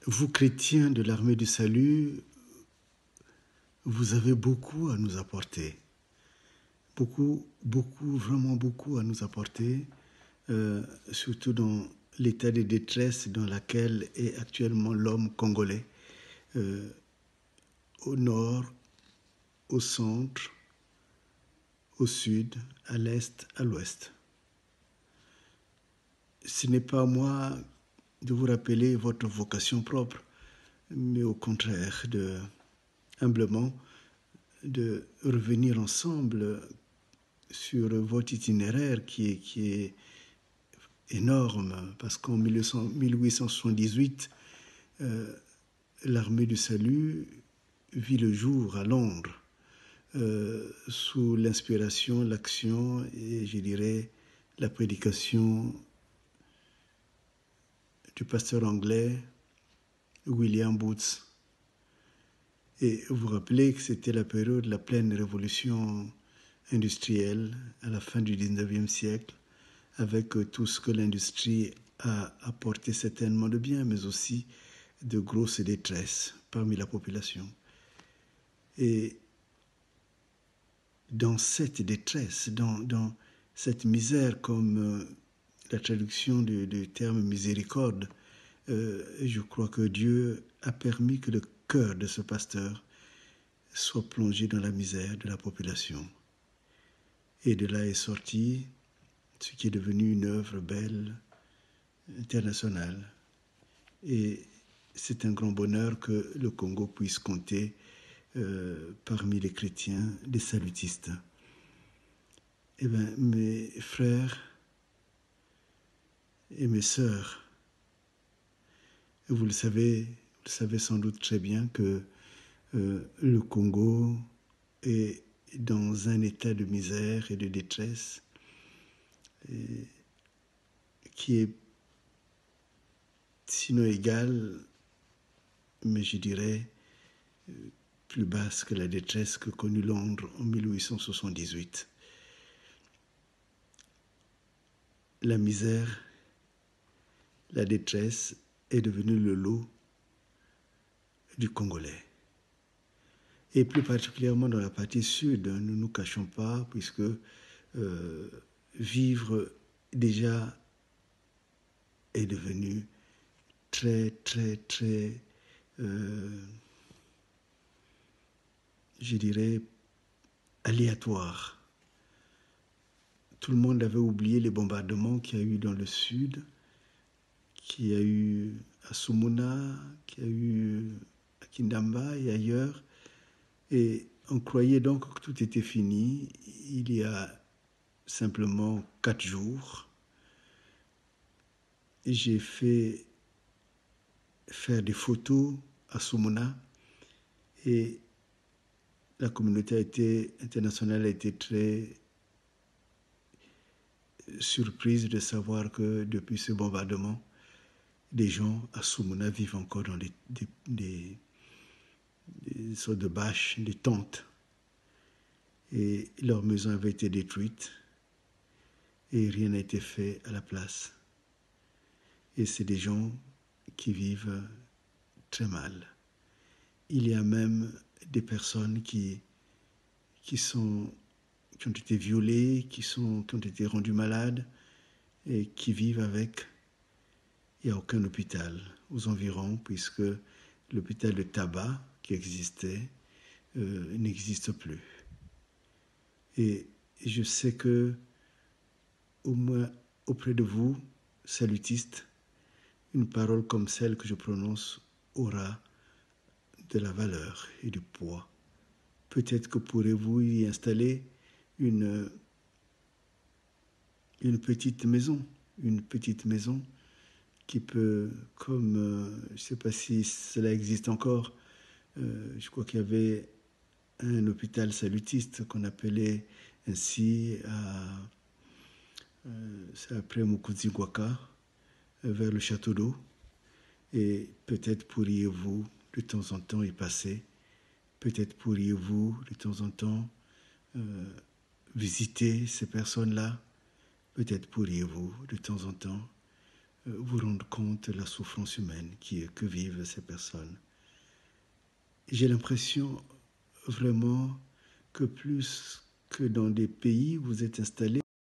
Vous, chrétiens de l'armée du salut, vous avez beaucoup à nous apporter. Beaucoup, beaucoup, vraiment beaucoup à nous apporter, surtout dans l'état de détresse dans lequel est actuellement l'homme congolais, euh, au nord, au centre, au sud, à l'est, à l'ouest. Ce n'est pas à moi de vous rappeler votre vocation propre, mais au contraire, humblement, de revenir ensemble sur votre itinéraire qui est énorme, parce qu'en 1878, l'armée du salut vit le jour à Londres, sous l'inspiration, l'action et, je dirais, la prédication du pasteur anglais William Booth. Et vous vous rappelez que c'était la période de la pleine révolution industrielle à la fin du 19e siècle, avec tout ce que l'industrie a apporté certainement de bien, mais aussi de grosses détresses parmi la population. Et dans cette détresse, dans cette misère, comme la traduction du terme miséricorde, je crois que Dieu a permis que le cœur de ce pasteur soit plongé dans la misère de la population. Et de là est sorti ce qui est devenu une œuvre belle, internationale. Et c'est un grand bonheur que le Congo puisse compter parmi les chrétiens, les salutistes. Eh bien, mes frères et mes sœurs, vous le savez sans doute très bien que le Congo est dans un état de misère et de détresse qui est sinon égal, mais je dirais plus basse que la détresse que connut Londres en 1878. La misère, la détresse est devenue le lot du Congolais. Et plus particulièrement dans la partie sud, nous ne nous cachons pas, puisque vivre déjà est devenu très, très, très, je dirais, aléatoire. Tout le monde avait oublié les bombardements qu'il y a eu dans le sud, qu'il y a eu à Sumuna, qu'il y a eu à Kindamba et ailleurs. Et on croyait donc que tout était fini. Il y a simplement 4 jours, j'ai fait faire des photos à Sumuna et la communauté internationale a été très surprise de savoir que depuis ce bombardement, des gens à Sumuna vivent encore dans des sortes de bâches, des tentes. Et leur maison avait été détruite et rien n'a été fait à la place. Et c'est des gens qui vivent très mal. Il y a même des personnes qui ont été violées, qui ont été rendues malades et qui vivent avec. Il n'y a aucun hôpital aux environs, puisque l'hôpital de Taba qui existait n'existe plus. Et je sais que, au moins auprès de vous, salutistes, une parole comme celle que je prononce aura de la valeur et du poids. Peut-être que pourrez-vous y installer une petite maison qui peut, comme, je ne sais pas si cela existe encore, je crois qu'il y avait un hôpital salutiste qu'on appelait ainsi c'est après Mukuzigwaka, vers le château d'eau. Et peut-être pourriez-vous de temps en temps y passer. Peut-être pourriez-vous de temps en temps visiter ces personnes-là. Peut-être pourriez-vous de temps en temps vous rendre compte de la souffrance humaine que vivent ces personnes. J'ai l'impression vraiment que plus que dans des pays où vous êtes installés,